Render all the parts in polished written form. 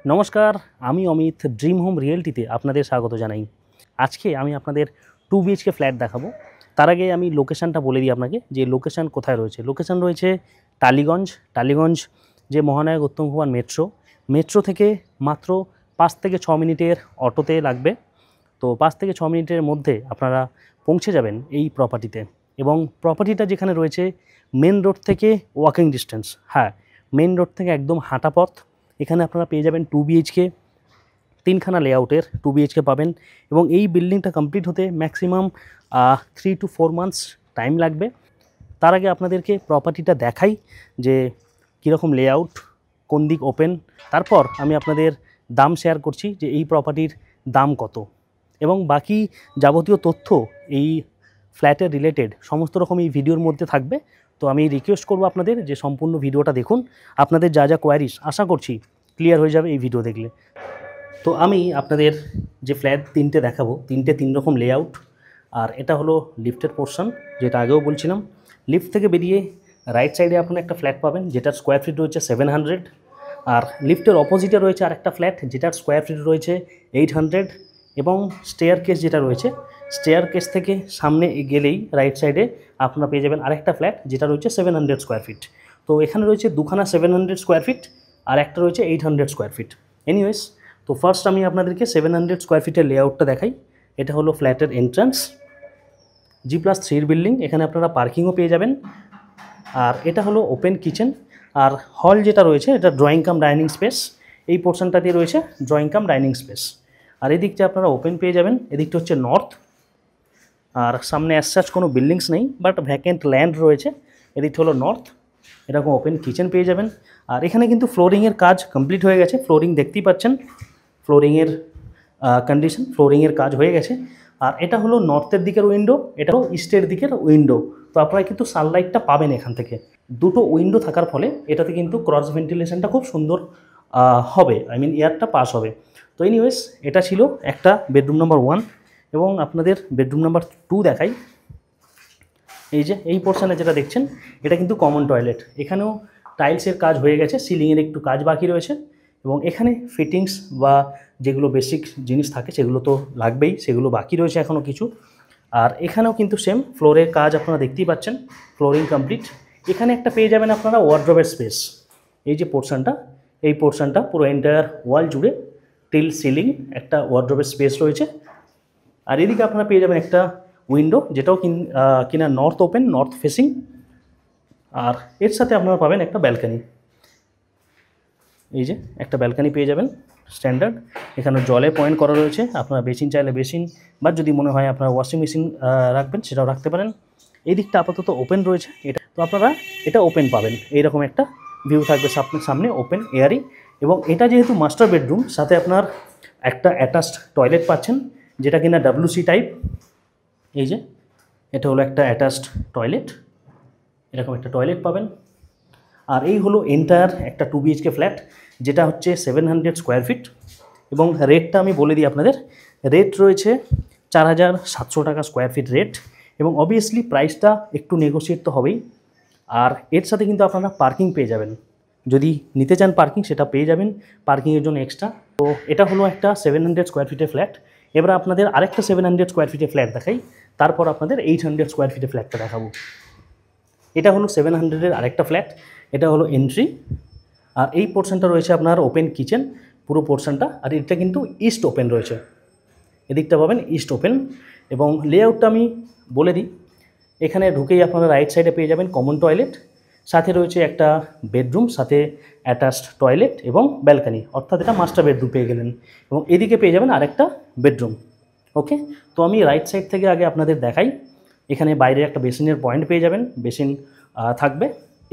নমস্কার, আমি Amit dream home রিয়েলটিতে আপনাদের স্বাগত জানাই। আজকে আমি আপনাদের 2 বিএইচকে ফ্ল্যাট দেখাবো। তার আগে আমি লোকেশানটা বলে দিই আপনাকে যে লোকেশান কোথায় রয়েছে। লোকেশান রয়েছে টালিগঞ্জ যে মহানায়ক উত্তম কুমার মেট্রো থেকে মাত্র 5 থেকে 6 মিনিটের অটোতে লাগবে। তো 5 থেকে 6 মিনিটের মধ্যে আপনারা পৌঁছে যাবেন এই প্রপার্টিতে। এবং প্রপার্টিটা যেখানে রয়েছে মেন রোড থেকে ওয়াকিং ডিস্টেন্স, হ্যাঁ, মেন রোড থেকে একদম হাঁটা পথ। এখানে আপনারা পেয়ে যাবেন 2 বিএইচকে, 3খানা লেআউটের 2 বিএইচকে পাবেন। এবং এই বিল্ডিংটা কমপ্লিট হতে ম্যাক্সিমাম 3 to 4 মান্থস টাইম লাগবে। তার আগে আপনাদেরকে প্রপার্টিটা দেখাই যে কীরকম লেআউট, কোন দিক ওপেন। তারপর আমি আপনাদের দাম শেয়ার করছি যে এই প্রপার্টির দাম কত, এবং বাকি যাবতীয় তথ্য এই ফ্ল্যাটের রিলেটেড সমস্ত রকম এই ভিডিওর মধ্যে থাকবে। তো আমি রিকোয়েস্ট করব আপনাদের যে সম্পূর্ণ ভিডিওটা দেখুন। আপনাদের যা যা কোয়ারিজ আশা করছি ক্লিয়ার হয়ে যাবে এই ভিডিও দেখলে। তো আমি আপনাদের যে ফ্ল্যাট 3টে দেখাবো, 3 রকম লেআউট। আর এটা হলো লিফটের পোর্শন, যেটা আগেও বলছিলাম। লিফট থেকে বেরিয়ে রাইট সাইডে আপনারা একটা ফ্ল্যাট পাবেন যেটার স্কোয়ার ফিট রয়েছে 700। আর লিফটের অপোজিটে রয়েছে আর একটা ফ্ল্যাট যেটার স্কোয়ার ফিট রয়েছে 800। এবং স্টেয়ার কেস যেটা রয়েছে, স্টেয়ার কেস থেকে সামনে গেলেই রাইট সাইডে আপনারা পেয়ে যাবেন আরেকটা ফ্ল্যাট যেটা রয়েছে 700 স্কোয়ার ফিট। তো এখানে রয়েছে দুখানা 700 স্কোয়ার ফিট আর একটা রয়েছে 800 স্কোয়ার ফিট। এনিওয়েজ, তো ফার্স্ট আমি আপনাদেরকে 700 স্কোয়ার ফিটের লেআউটটা দেখাই। এটা হলো ফ্ল্যাটের এন্ট্রান্স, G+3 বিল্ডিং। এখানে আপনারা পার্কিংও পেয়ে যাবেন। আর এটা হলো ওপেন কিচেন। আর হল যেটা রয়েছে এটা ড্রয়িং কাম ডাইনিং স্পেস। এই পোর্শনটাতে রয়েছে ড্রয়িং কাম ডাইনিং স্পেস। আর এদিকটা আপনারা ওপেন পেয়ে যাবেন। এদিকটা হচ্ছে নর্থ। আর সামনে অ্যাজ সাচ কোনো বিল্ডিংস নেই, বাট ভ্যাকেন্ট ল্যান্ড রয়েছে। এদিকটা হলো নর্থ। এরকম ওপেন কিচেন পেয়ে যাবেন। আর এখানে কিন্তু ফ্লোরিংয়ের কাজ কমপ্লিট হয়ে গেছে। ফ্লোরিং দেখতেই পাচ্ছেন, ফ্লোরিংয়ের কন্ডিশন, ফ্লোরিংয়ের কাজ হয়ে গেছে। আর এটা হলো নর্থের দিকের উইন্ডো, এটা হলো ইস্টের দিকের উইন্ডো। তো আপনারা কিন্তু সানলাইটটা পাবেন এখান থেকে। দুটো উইন্ডো থাকার ফলে এটাতে কিন্তু ক্রস ভেন্টিলেশনটা খুব সুন্দর হবে, এয়ারটা পাস হবে। তো এনিওয়েজ, এটা ছিল একটা বেডরুম নাম্বার 1। এবং আপনাদের বেডরুম নাম্বার 2 দেখাই। এই যে এই পোর্শনে যেটা দেখছেন এটা কিন্তু কমন টয়লেট। এখানেও টাইলসের কাজ হয়ে গেছে, সিলিংয়ের একটু কাজ বাকি রয়েছে। এবং এখানে ফিটিংস বা যেগুলো বেসিক জিনিস থাকে সেগুলো তো লাগবেই, সেগুলো বাকি রয়েছে এখনও কিছু। আর এখানেও কিন্তু সেম ফ্লোরের কাজ আপনারা দেখতেই পাচ্ছেন, ফ্লোরিং কমপ্লিট। এখানে একটা পেয়ে যাবেন আপনারা ওয়ার্ড্রোবের স্পেস। এই যে পোর্শনটা, এই পোর্শনটা পুরো এন্টায়ার ওয়াল জুড়ে টিল সিলিং একটা ওয়ার্ড্রোবের স্পেস রয়েছে। আর এদিকে আপনারা পেয়ে যাবেন একটা উইন্ডো, যেটাও কিনা নর্থ ওপেন, নর্থ ফেসিং। আর এর সাথে আপনারা পাবেন একটা ব্যালকানি। এই যে একটা ব্যালকানি পেয়ে যাবেন স্ট্যান্ডার্ড। এখানে জলে পয়েন্ট করা রয়েছে, আপনারা বেসিন চাইলে বেসিন, বা যদি মনে হয় আপনারা ওয়াশিং মেশিন রাখবেন সেটাও রাখতে পারেন। এই দিকটা আপাতত ওপেন রয়েছে এটা, তো আপনারা এটা ওপেন পাবেন। এইরকম একটা ভিউ থাকবে সামনে ওপেন এয়ারি। এবং এটা যেহেতু মাস্টার বেডরুম, সাথে আপনার একটা অ্যাটাচড টয়লেট পাচ্ছেন যেটা কিনা WC টাইপ। এই যে এটা হলো একটা অ্যাটাচড টয়লেট, এরকম একটা টয়লেট পাবেন। আর এই হলো এন্টায়ার একটা 2 বিএইচকে ফ্ল্যাট, যেটা হচ্ছে 700 স্কোয়ার ফিট। এবং রেটটা আমি বলে দিই আপনাদের। রেট রয়েছে 4700 টাকা স্কোয়ার ফিট রেট। এবং অবভিয়াসলি প্রাইসটা একটু নেগোসিয়েট তো হবেই। আর এর সাথে কিন্তু আপনারা পার্কিং পেয়ে যাবেন, যদি নিতে চান পার্কিং সেটা পেয়ে যাবেন, পার্কিংয়ের জন্য এক্সট্রা। তো এটা হলো একটা 700 স্কোয়ার ফিটের ফ্ল্যাট। এবার আপনাদের আরেকটা 700 স্কোয়ার ফিটের ফ্ল্যাট দেখাই, তারপর আপনাদের 800 স্কোয়ার ফিটের ফ্ল্যাটটা দেখাবো। এটা হলো 700-এর আরেকটা ফ্ল্যাট। এটা হলো এন্ট্রি। আর এই পোর্শনটা রয়েছে আপনার ওপেন কিচেন পুরো পোর্শনটা। আর এটা কিন্তু ইস্ট ওপেন রয়েছে, এদিকটা পাবেন ইস্ট ওপেন। এবং লেআউটটা আমি বলে দিই। এখানে ঢুকেই আপনারা রাইট সাইডে পেয়ে যাবেন কমন টয়লেট, সাথে রয়েছে একটা বেডরুম, সাথে অ্যাটাচড টয়লেট এবং ব্যালকানি, অর্থাৎ এটা মাস্টার বেডরুম পেয়ে গেলেন। এবং এদিকে পেয়ে যাবেন আরেকটা বেডরুম। ওকে, তো আমি রাইট সাইড থেকে আগে আপনাদের দেখাই। এখানে বাইরে একটা বেসিনের পয়েন্ট পেয়ে যাবেন, বেসিন থাকবে।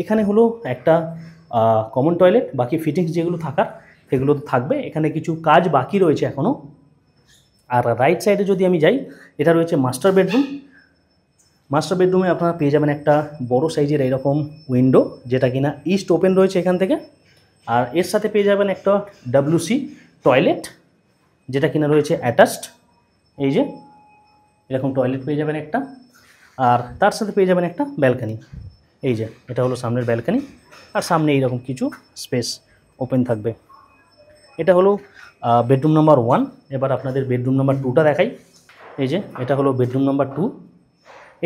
এখানে হলো একটা কমন টয়লেট, বাকি ফিটিংস যেগুলো থাকার সেগুলো তো থাকবে। এখানে কিছু কাজ বাকি রয়েছে এখনও। আর রাইট সাইডে যদি আমি যাই, এটা রয়েছে মাস্টার বেডরুম। মাস্টার বেডরুমে আপনারা পেয়ে যাবেন একটা বড় সাইজের এইরকম উইন্ডো, যেটা কিনা ইস্ট ওপেন রয়েছে এখান থেকে। আর এর সাথে পেয়ে যাবেন একটা WC টয়লেট, যেটা কিনা রয়েছে অ্যাটাচড। এই যে এরকম টয়লেট পেয়ে যাবেন একটা। আর তার সাথে পেয়ে যাবেন একটা ব্যালকানি। এই যে এটা হলো সামনের ব্যালকানি। আর সামনে এইরকম কিছু স্পেস ওপেন থাকবে। এটা হলো বেডরুম নাম্বার 1। এবার আপনাদের বেডরুম নাম্বার 2টা দেখাই। এই যে এটা হলো বেডরুম নাম্বার 2।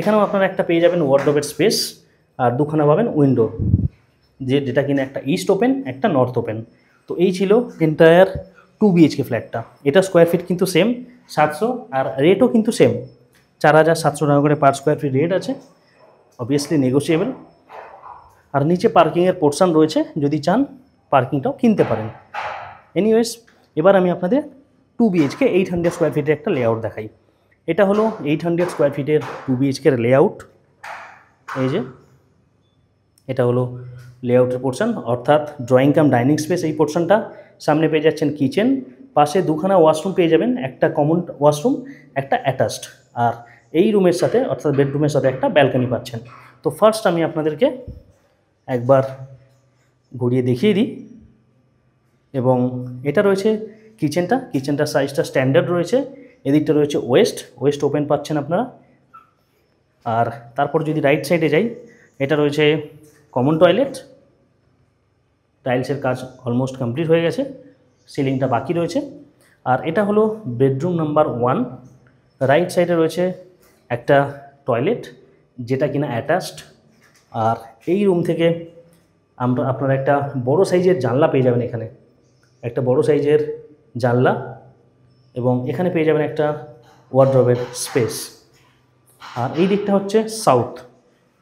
এখানেও আপনারা একটা পেয়ে যাবেন ওয়ার্ডরোবের স্পেস, আর দুখানা পাবেন উইন্ডো, যেটা কিনা একটা ইস্ট ওপেন একটা নর্থ ওপেন। তো এই ছিল এন্টায়ার 2 বিএইচকে ফ্ল্যাটটা। এটা স্কোয়ার ফিট কিন্তু সেম 700, আর রেটও কিন্তু সেম 4700 টাকা করে পার স্কোয়ার ফিট রেট আছে, অবভিয়াসলি নেগোসিয়েবল। আর নিচে পার্কিংয়ের পোর্শন রয়েছে, যদি চান পার্কিংটাও কিনতে পারেন। এনিওয়েজ, এবার আমি আপনাদের 2 বিএইচকে 800 স্কোয়ার ফিটের একটা লেআউট দেখাই। এটা হলো 800 স্কোয়ার ফিটের 2 বিএইচকের লেআউট। এই যে এটা হলো লেআউটের পোর্শন, অর্থাৎ ড্রয়িং কাম ডাইনিং স্পেস এই পোর্শনটা। সামনে পেয়ে যাচ্ছেন কিচেন, পাশে দুখানা ওয়াশরুম পেয়ে যাবেন, একটা কমন ওয়াশরুম একটা অ্যাটাচড, আর এই রুমের সাথে অর্থাৎ বেডরুমের সাথে একটা ব্যালকনি পাচ্ছেন। তো ফার্স্ট আমি আপনাদেরকে একবার ঘুরিয়ে দেখিয়ে দিই। এবং এটা রয়েছে কিচেনটার সাইজটা স্ট্যান্ডার্ড রয়েছে। এদিকটা রয়েছে ওয়েস্ট ওপেন পাচ্ছেন আপনারা। আর তারপর যদি রাইট সাইডে যাই, এটা রয়েছে কমন টয়লেট, টাইলসের কাজ অলমোস্ট কমপ্লিট হয়ে গেছে, সিলিংটা বাকি রয়েছে। আর এটা হলো বেডরুম নাম্বার 1। রাইট সাইডে রয়েছে একটা টয়লেট, যেটা কিনা অ্যাটাচড। আর এই রুম থেকে আপনারা একটা বড় সাইজের জানলা পেয়ে যাবেন, এখানে একটা বড় সাইজের জানলা, এবং এখানে পেয়ে যাবেন একটা ওয়ার্ডরোবের স্পেস। আর এই দিকটা হচ্ছে সাউথ,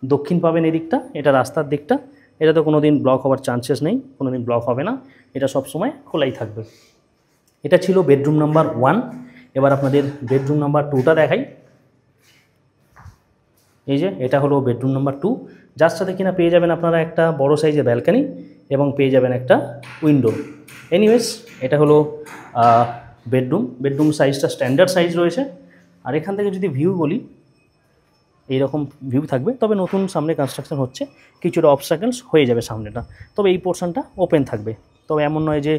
দক্ষিণ পাবেন এই দিকটা, এটা রাস্তার দিকটা। এটা তো কোনো দিন ব্লক হওয়ার চান্সেস নেই, কোনো দিন ব্লক হবে না, এটা সব সময় খোলাই থাকবে। এটা ছিল বেডরুম নাম্বার 1। এবার আপনাদের বেডরুম নাম্বার 2টা দেখাই। এই যে এটা হলো বেডরুম নাম্বার 2, যার সাথে কিনা পেয়ে যাবেন আপনারা একটা বড় সাইজের ব্যালকনি এবং পেয়ে যাবেন একটা উইন্ডো। এনিওয়েজ, এটা হলো বেডরুম সাইজটা স্ট্যান্ডার্ড সাইজ রয়েছে। আর এখান থেকে যদি ভিউ বলি, এইরকম ভিউ থাকবে, তবে নতুন সামনে কনস্ট্রাকশন হচ্ছে, কিছুটা অবস্ট্রাকলস হয়ে যাবে সামনেটা, তবে এই পোর্শনটা ওপেন থাকবে। তবে এমন নয় যে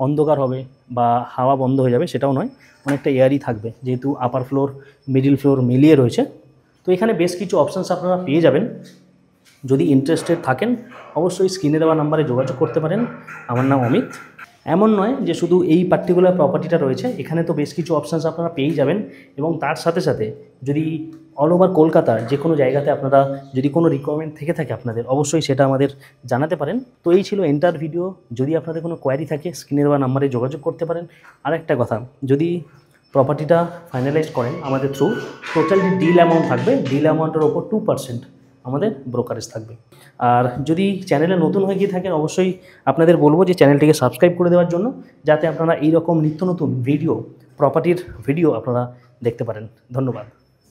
অন্ধকার হবে বা হাওয়া বন্ধ হয়ে যাবে, সেটাও নয়, অনেকটা এয়ারই থাকবে, যেহেতু আপার ফ্লোর মিডিল ফ্লোর মিলিয়ে রয়েছে। তো এখানে বেশ কিছু অপশানস আপনারা পেয়ে যাবেন। যদি ইন্টারেস্টেড থাকেন অবশ্যই স্ক্রিনে দেওয়া নাম্বারে যোগাযোগ করতে পারেন। আমার নাম অমিত। এমন নয় যে শুধু এই পার্টিকুলার প্রপার্টিটা রয়েছে, এখানে তো বেশ কিছু অপশানস আপনারা পেয়েই যাবেন। এবং তার সাথে সাথে যদি অল ওভার কলকাতার যে কোনো জায়গাতে আপনারা যদি কোনো রিকোয়ারমেন্ট থেকে থাকে আপনাদের, অবশ্যই সেটা আমাদের জানাতে পারেন। তো এই ছিল এন্টার ভিডিও। যদি আপনাদের কোনো কোয়ারি থাকে স্ক্রিনে দেওয়া নাম্বারে যোগাযোগ করতে পারেন। আর একটা কথা, যদি প্রপার্টিটা ফাইনালাইজ করেন আমাদের থ্রু, টোটাল যে ডিল অ্যামাউন্ট থাকবে, ডিল অ্যামাউন্টের ওপর 2% আমাদের ব্রোকারেজ থাকবে। আর যদি চ্যানেলে নতুন হয়ে গিয়ে থাকেন, অবশ্যই আপনাদের বলবো যে চ্যানেলটিকে সাবস্ক্রাইব করে দেওয়ার জন্য, যাতে আপনারা এইরকম নিত্য নতুন ভিডিও, প্রপার্টির ভিডিও আপনারা দেখতে পারেন। ধন্যবাদ।